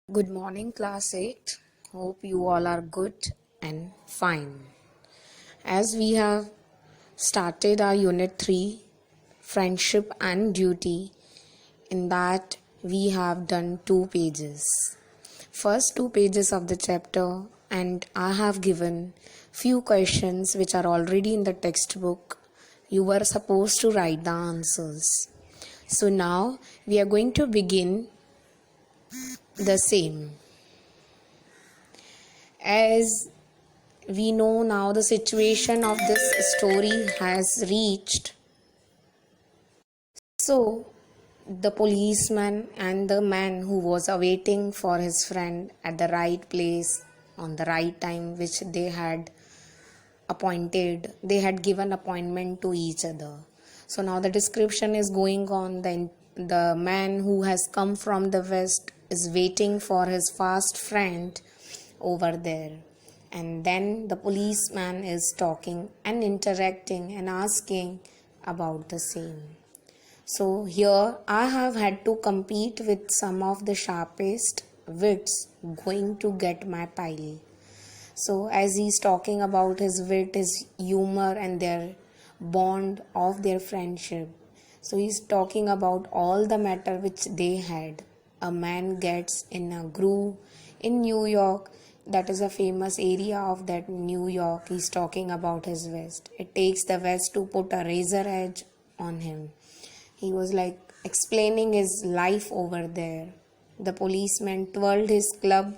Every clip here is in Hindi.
Good morning, class 8. Hope you all are good and fine. As we have started our unit 3, Friendship and Duty, in that we have done 2 pages. First 2 pages of the chapter, and I have given few questions which are already in the textbook. You were supposed to write the answers. So now we are going to begin the same. As we know now, the situation of this story has reached. So, the policeman and the man who was awaiting for his friend at the right place on the right time, which they had appointed, they had given appointment to each other. So now the description is going on. The man who has come from the west is waiting for his fast friend over there, and then the policeman is talking and interacting and asking about the same. So here I have had to compete with some of the sharpest wits going to get my pile. So as he's talking about his wit, his humor, and their bond of their friendship, so he's talking about all the matter which they had. A man gets in a groove in New York. That is a famous area of that New York. He's talking about his vest. It takes the vest to put a razor edge on him. He was like explaining his life over there. The policeman twirled his club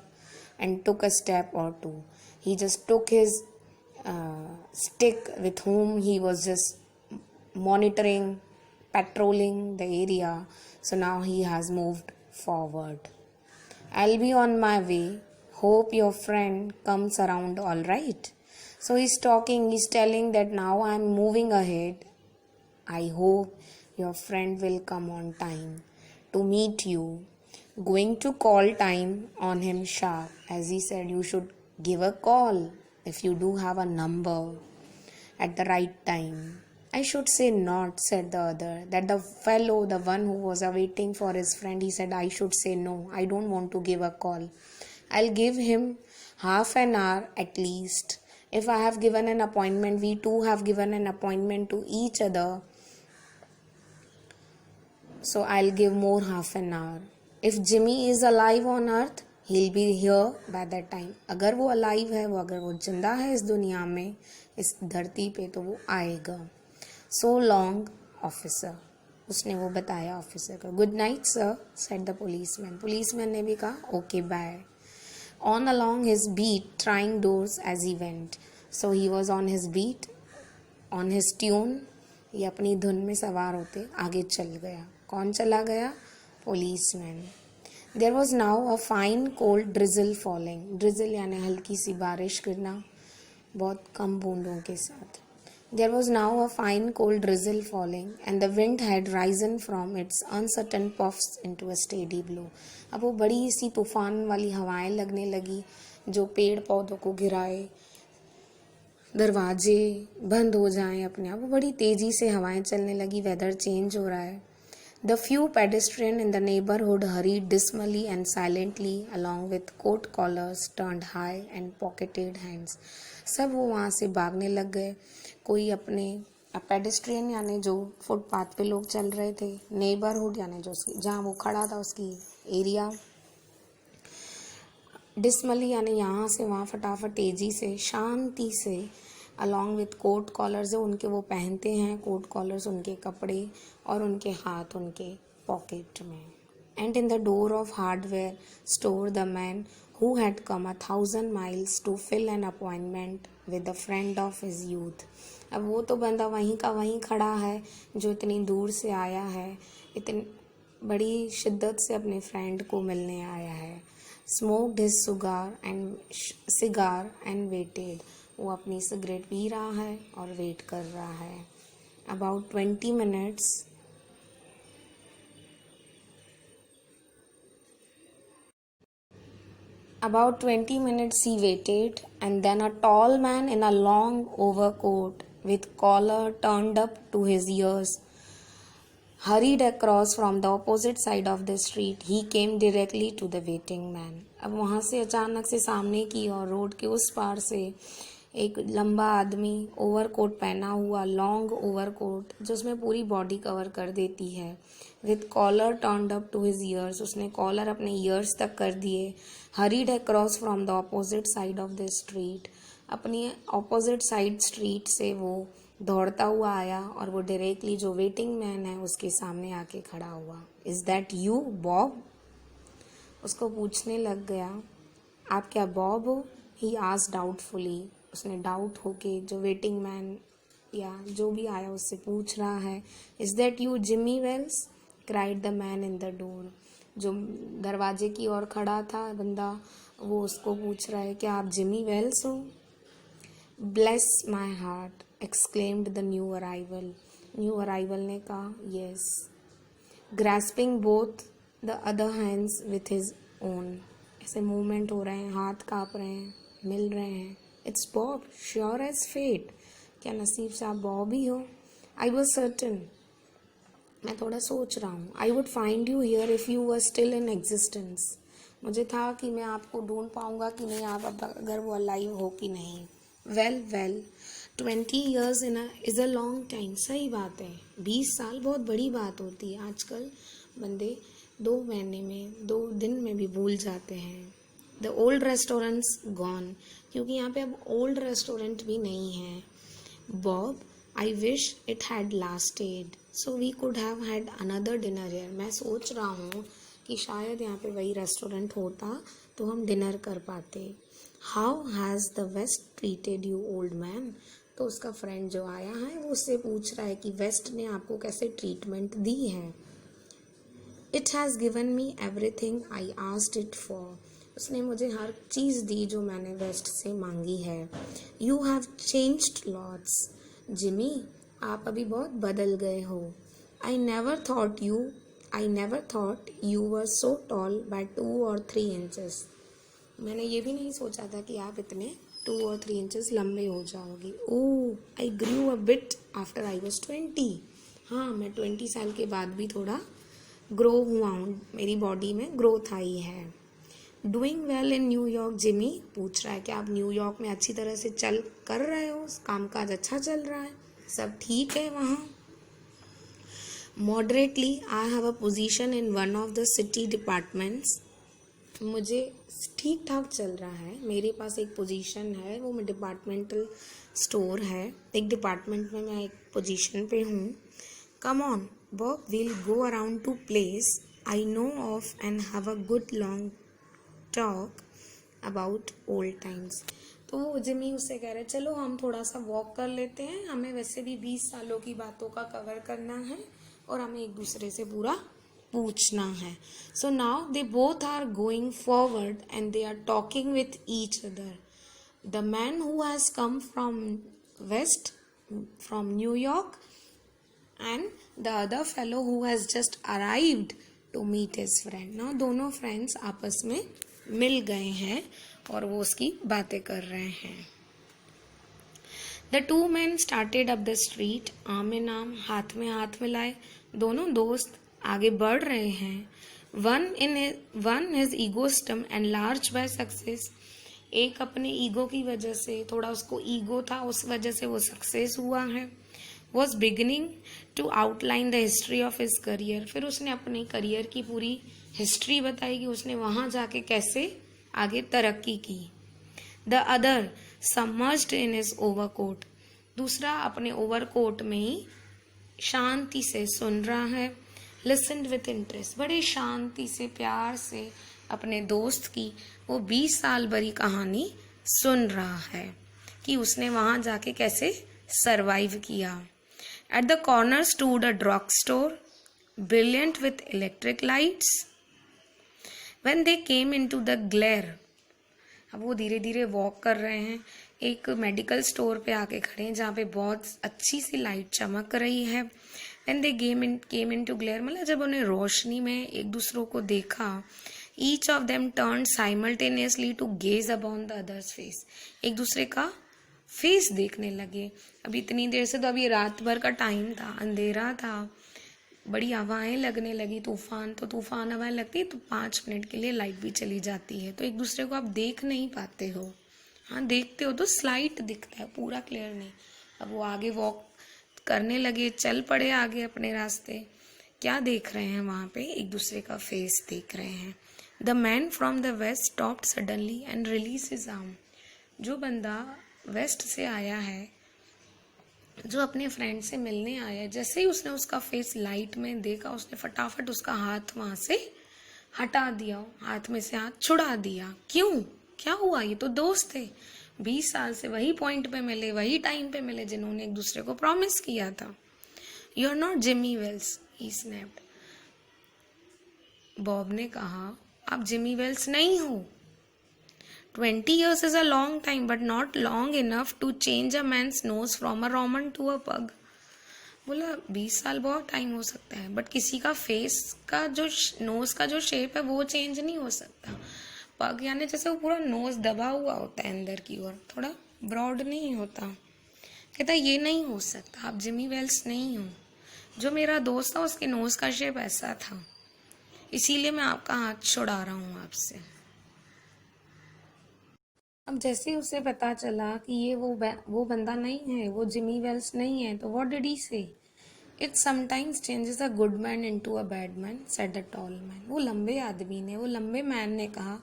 and took a step or two. He just took his stick with whom he was just monitoring, patrolling the area. So now he has moved forward. I'll be on my way. Hope your friend comes around all right. So he's telling that now I'm moving ahead. I hope your friend will come on time to meet you. Going to call time on him sharp. As he said, you should give a call if you do have a number at the right time. I should say not, said the other. That the fellow, the one who was awaiting for his friend, he said, I should say no. I don't want to give a call. I'll give him half an hour at least. If I have given an appointment, we two have given an appointment to each other. So I'll give more half an hour. If Jimmy is alive on earth, he'll be here by that time. अगर वो alive है, अगर वो जिंदा है इस दुनिया में, इस धरती पे, तो वो आएगा. So long, officer. उसने वो बताया ऑफिसर को. Good night, sir, said the policeman. Policeman ने भी कहा, okay, bye. On along his beat, trying doors as he went. So he was on his beat, on his tune. ये अपनी धुन में सवार होते आगे चल गया. कौन चला गया? Policeman. There was now a fine cold drizzle falling. Drizzle यानी हल्की सी बारिश गिरना, बहुत कम बूंदों के साथ. There was now a fine cold drizzle falling, and the wind had risen from its uncertain puffs into a steady blow. अब वो बड़ी सी तूफान वाली हवाएं लगने लगी जो पेड़ पौधों को गिराए, दरवाजे बंद हो जाएं अपने आप. वो बड़ी तेजी से हवाएं चलने लगी. वेदर चेंज हो रहा है. The few pedestrians in the neighborhood hurried dismally and silently along with coat collars turned high and pocketed hands. सब वो वहाँ से भागने लग गए. कोई अपने पेडेस्ट्रियन यानी जो फुटपाथ पे लोग चल रहे थे, नेबरहुड यानी जो जहाँ वो खड़ा था उसकी एरिया, डिस्मली यानी यहाँ से वहाँ फटाफट तेजी से शांति से, अलॉन्ग विथ कोट कॉलर्स जो उनके वो पहनते हैं, कोट कॉलर्स उनके कपड़े और उनके हाथ उनके पॉकेट में. And in the door of hardware store the man who had come 1,000 miles to fill an appointment with a friend of his youth. अब वो तो बंदा वहीं का वहीं खड़ा है जो इतनी दूर से आया है, इतनी बड़ी शिद्दत से अपने फ्रेंड को मिलने आया है. Smoked his cigar and waited. वो अपनी सिगरेट पी रहा है और वेट कर रहा है. About 20 minutes he waited, and then a tall man in a long overcoat with collar turned up to his ears hurried across from the opposite side of the street. He came directly to the waiting man. अब वहाँ से अचानक से सामने की और रोड के उस पार से एक लंबा आदमी ओवरकोट पहना हुआ, लॉन्ग ओवरकोट जो उसमें पूरी बॉडी कवर कर देती है, with collar turned up to his ears, उसने कॉलर अपने ईयर्स तक कर दिए. Hurried across from the opposite side of the street, अपनी ऑपोजिट साइड स्ट्रीट से वो दौड़ता हुआ आया और वो डायरेक्टली जो वेटिंग मैन है उसके सामने आके खड़ा हुआ. Is that you Bob? उसको पूछने लग गया, आप क्या बॉब हो? ही आस्क्ड डाउटफुली, उसने डाउट होके जो वेटिंग मैन या जो भी आया उससे पूछ रहा है. Is that you Jimmy Wells? Cried the man in the door. जो दरवाजे की ओर खड़ा था बंदा, वो उसको पूछ रहा है, क्या आप जिमी वेल्स हो? Bless my heart, exclaimed the new arrival. New arrival ने कहा, yes, grasping both the other hands with his own. ऐसे मूवमेंट हो रहे हैं, हाथ काँप रहे हैं, मिल रहे हैं. It's Bob, sure as fate. क्या नसीब से आप बॉब ही हो? आई वॉज सर्टन, मैं थोड़ा सोच रहा हूँ. I would find you here if you were still in existence. मुझे था कि मैं आपको ढूंढ पाऊँगा कि नहीं, आप अगर वो अलाइव हो कि नहीं. Well 20 years is a long time. सही बात है, 20 साल बहुत बड़ी बात होती है. आजकल बंदे 2 महीने में, 2 दिन में भी भूल जाते हैं. द ओल्ड रेस्टोरेंट्स गॉन, क्योंकि यहाँ पे अब ओल्ड रेस्टोरेंट भी नहीं है. Bob, I wish it had lasted so we could have had another dinner here. मैं सोच रहा हूँ कि शायद यहाँ पे वही रेस्टोरेंट होता तो हम डिनर कर पाते. How has the West treated you old man? तो उसका फ्रेंड जो आया है वो उससे पूछ रहा है कि वेस्ट ने आपको कैसे ट्रीटमेंट दी है. It has given me everything I asked it for. उसने मुझे हर चीज़ दी जो मैंने वेस्ट से मांगी है. You have changed lots Jimmy, आप अभी बहुत बदल गए हो. I never thought you were so tall by 2 or 3 inches. मैंने ये भी नहीं सोचा था कि आप इतने 2 or 3 inches लंबे हो जाओगे. Oh, I grew a bit after I was 20. हाँ, मैं 20 साल के बाद भी थोड़ा ग्रो हुआ हूँ, मेरी बॉडी में ग्रोथ आई है. Doing well in New York Jimmy, पूछ रहा है कि आप न्यूयॉर्क में अच्छी तरह से चल कर रहे हो, कामकाज अच्छा चल रहा है, सब ठीक है वहाँ. Moderately, I have a position in one of the city departments. मुझे ठीक ठाक चल रहा है, मेरे पास एक पोजीशन है, वो मैं डिपार्टमेंटल स्टोर है, एक डिपार्टमेंट में मैं एक पोजीशन पे हूँ. Come on Bob, we'll go around to place I know of and have a good long talk about old times. तो वो जिमी उससे कह रहे, चलो हम थोड़ा सा वॉक कर लेते हैं, हमें वैसे भी 20 सालों की बातों का कवर करना है और हमें एक दूसरे से पूरा पूछना है. So now they both are going forward and they are talking with each other. The man who has come from West, from New York, and the other fellow who has just arrived to meet his friend. Now दोनों फ्रेंड्स आपस में मिल गए हैं और वो उसकी बातें कर रहे हैं. The 2 men started up the street, आम in आम, हाथ में हाथ मिलाए, दोनों दोस्त आगे बढ़ रहे हैं. One is egotism and large by success. एक अपने ईगो की वजह से, थोड़ा उसको ईगो था, उस वजह से वो सक्सेस हुआ है. Was beginning to outline the history of his career. फिर उसने अपने करियर की पूरी हिस्ट्री बताई कि उसने वहाँ जाके कैसे आगे तरक्की की. The other submerged in his overcoat. दूसरा अपने ओवरकोट में ही शांति से सुन रहा है. लिसन्ड विथ इंटरेस्ट, बड़े शांति से, प्यार से अपने दोस्त की वो 20 साल भरी कहानी सुन रहा है कि उसने वहाँ जाके कैसे सरवाइव किया. At the corner stood a drug store, brilliant with electric lights. When they came into the glare, अब वो धीरे धीरे वॉक कर रहे हैं, एक मेडिकल स्टोर पे आके खड़े हैं जहाँ पे बहुत अच्छी सी लाइट चमक रही है. When they came into glare, मतलब जब उन्हें रोशनी में एक दूसरों को देखा, each of them turn simultaneously to gaze upon the other's face. एक दूसरे का फेस देखने लगे. अब इतनी देर से तो अभी रात भर का टाइम था, अंधेरा था, बड़ी हवाएं लगने लगी, तूफान, तो तूफान हवाएं लगती तो 5 मिनट के लिए लाइट भी चली जाती है, तो एक दूसरे को आप देख नहीं पाते हो। हाँ देखते हो तो स्लाइट दिखता है, पूरा क्लियर नहीं। अब वो आगे वॉक करने लगे, चल पड़े आगे अपने रास्ते। क्या देख रहे हैं वहाँ पे? एक दूसरे का फेस देख रहे हैं। The man from the West stopped suddenly and release his arm. जो बंदा वेस्ट से आया है, जो अपने फ्रेंड से मिलने आया है, जैसे ही उसने उसका फेस लाइट में देखा, उसने फटाफट उसका हाथ वहां से हटा दिया, हाथ में से हाथ छुड़ा दिया। क्यों? क्या हुआ? ये तो दोस्त थे, 20 साल से वही पॉइंट पे मिले, वही टाइम पे मिले जिन्होंने एक दूसरे को प्रॉमिस किया था। You are not Jimmy Wells, he snapped. Bob ने कहा, आप जिमी वेल्स नहीं हो। 20 years is a long time, but not long enough to change a man's nose from a Roman to a pug. बोला 20 साल बहुत टाइम हो सकता है, बट किसी का फेस का जो नोज का जो शेप है वो चेंज नहीं हो सकता। पग यानी जैसे वो पूरा नोज दबा हुआ होता है अंदर की ओर, थोड़ा ब्रॉड नहीं होता। कहता ये नहीं हो सकता, आप जिमी वेल्स नहीं हो। जो मेरा दोस्त था उसके नोज का शेप ऐसा था, इसीलिए मैं आपका हाथ छुड़ा रहा हूँ आपसे। अब जैसे उसे पता चला कि ये वो बंदा नहीं है, वो जिमी वेल्स नहीं है, तो व्हाट डिड ही से? It sometimes changes a good man into a bad man, said the tall man. वो लंबे आदमी ने, वो लंबे मैन ने कहा,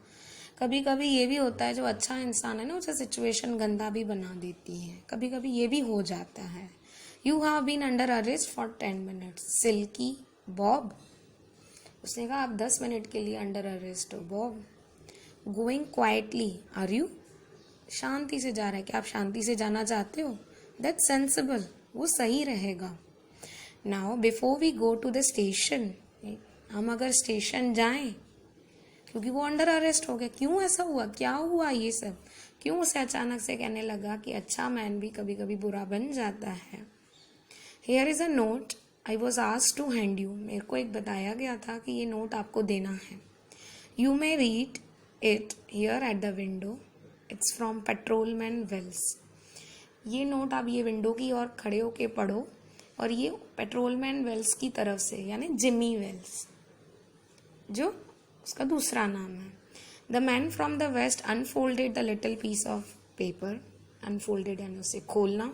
कभी कभी ये भी होता है, जो अच्छा इंसान है ना, उसे सिचुएशन गंदा भी बना देती है, कभी कभी ये भी हो जाता है। You have been under arrest for 10 minutes, silky Bob. उसने कहा आप 10 मिनट के लिए अंडर अरेस्ट हो Bob. Going quietly, are you? शांति से जा रहा है, क्या आप शांति से जाना चाहते हो? दैट्स सेंसिबल, वो सही रहेगा। Now before we go to the station, हम अगर स्टेशन जाएं, क्योंकि वो अंडर अरेस्ट हो गया। क्यों ऐसा हुआ? क्या हुआ ये सब? क्यों उसे अचानक से कहने लगा कि अच्छा मैन भी कभी कभी बुरा बन जाता है? Here is a note I was asked to hand you. मेरे को एक बताया गया था कि ये नोट आपको देना है। You may read it here at the window, it's from patrolman Wells. ये नोट आप ये विंडो की ओर खड़े होके पढ़ो, और ये पेट्रोलमैन वेल्स की तरफ से, यानी जिमी वेल्स जो उसका दूसरा नाम है। The man from the West unfolded the little piece of paper, unfolded यानी उसे खोलना,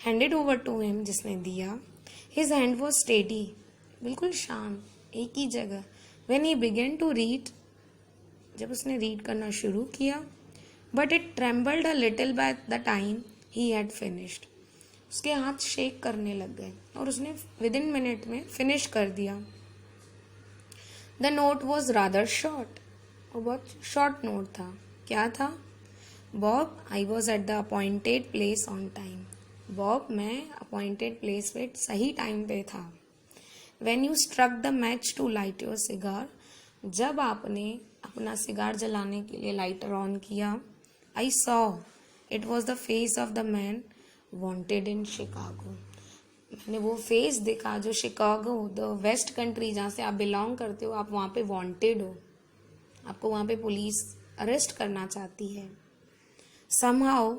हैंडेड ओवर टू हिम, जिसने दिया। हिज हैंड वॉज स्टेडी, बिल्कुल शांत, एक ही जगह। When he began to read, जब उसने रीड करना शुरू किया, but it trembled a little by the time he had finished. उसके हाथ शेक करने लग गए और उसने विद इन मिनट में फिनिश कर दिया। The note was rather short, और बहुत शॉर्ट नोट था। क्या था? Bob, I was at the appointed place on time. Bob, मैं अपॉइंटेड प्लेस पे सही टाइम पे था। When you struck the match to light your cigar, जब आपने अपना सिगार जलाने के लिए लाइटर ऑन किया, I saw it was the face of the man wanted in Chicago. मैंने वो फेस देखा जो शिकागो, द वेस्ट कंट्री जहाँ से आप बिलोंग करते हो, आप वहाँ पे वॉन्टेड हो, आपको वहाँ पे पुलिस अरेस्ट करना चाहती है। Somehow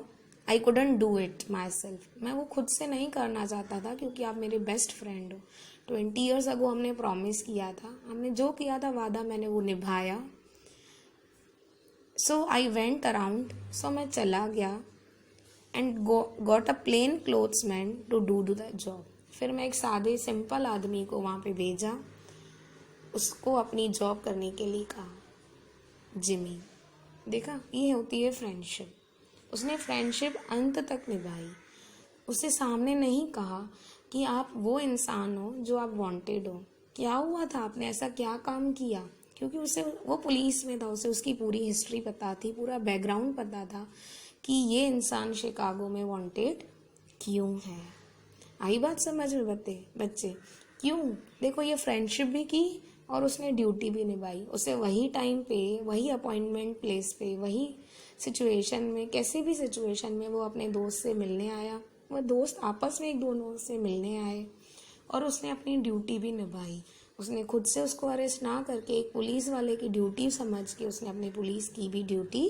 I couldn't do it my self, मैं वो खुद से नहीं करना चाहता था, क्योंकि आप मेरे बेस्ट फ्रेंड हो। 20 years अगो हमने प्रॉमिस किया था, हमने जो किया था वादा मैंने वो निभाया। सो आई वेंट अराउंड, सो मैं चला गया, and got a plain clothes man to do the job. फिर मैं एक सादे सिंपल आदमी को वहाँ पे भेजा, उसको अपनी जॉब करने के लिए कहा। जिमी, देखा, ये होती है फ्रेंडशिप। उसने फ्रेंडशिप अंत तक निभाई। उसे सामने नहीं कहा कि आप वो इंसान हो जो आप वांटेड हो। क्या हुआ था, आपने ऐसा क्या काम किया? क्योंकि उसे, वो पुलिस में था, उसे उसकी पूरी हिस्ट्री पता थी, पूरा बैकग्राउंड पता था कि ये इंसान शिकागो में वांटेड क्यों है। आई बात समझ में बच्चे? क्यों? देखो, ये फ्रेंडशिप भी की और उसने ड्यूटी भी निभाई। उसे वही टाइम पे, वही अपॉइंटमेंट प्लेस पे, वही सिचुएशन में, कैसी भी सिचुएशन में वो अपने दोस्त से मिलने आया। वह दोस्त आपस में एक दोनों से मिलने आए और उसने अपनी ड्यूटी भी निभाई। उसने खुद से उसको अरेस्ट ना करके एक पुलिस वाले की ड्यूटी समझ के उसने अपनी पुलिस की भी ड्यूटी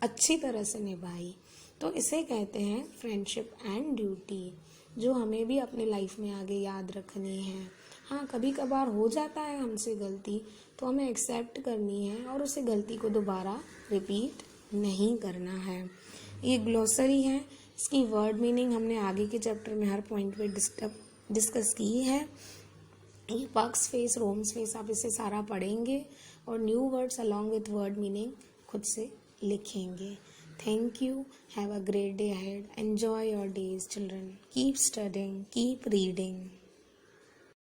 अच्छी तरह से निभाई। तो इसे कहते हैं फ्रेंडशिप एंड ड्यूटी, जो हमें भी अपने लाइफ में आगे याद रखनी है। हाँ, कभी कभार हो जाता है हमसे गलती, तो हमें एक्सेप्ट करनी है और उसे गलती को दोबारा रिपीट नहीं करना है। ये ग्लोसरी है, इसकी वर्ड मीनिंग हमने आगे के चैप्टर में हर पॉइंट पे डिस्कस की है। ये पक्स फेस, रोम्स फेस, आप इसे सारा पढ़ेंगे और new words along with word meaning खुद से लिखेंगे। Thank you. Have a great day ahead. Enjoy your days, children. Keep studying, keep reading.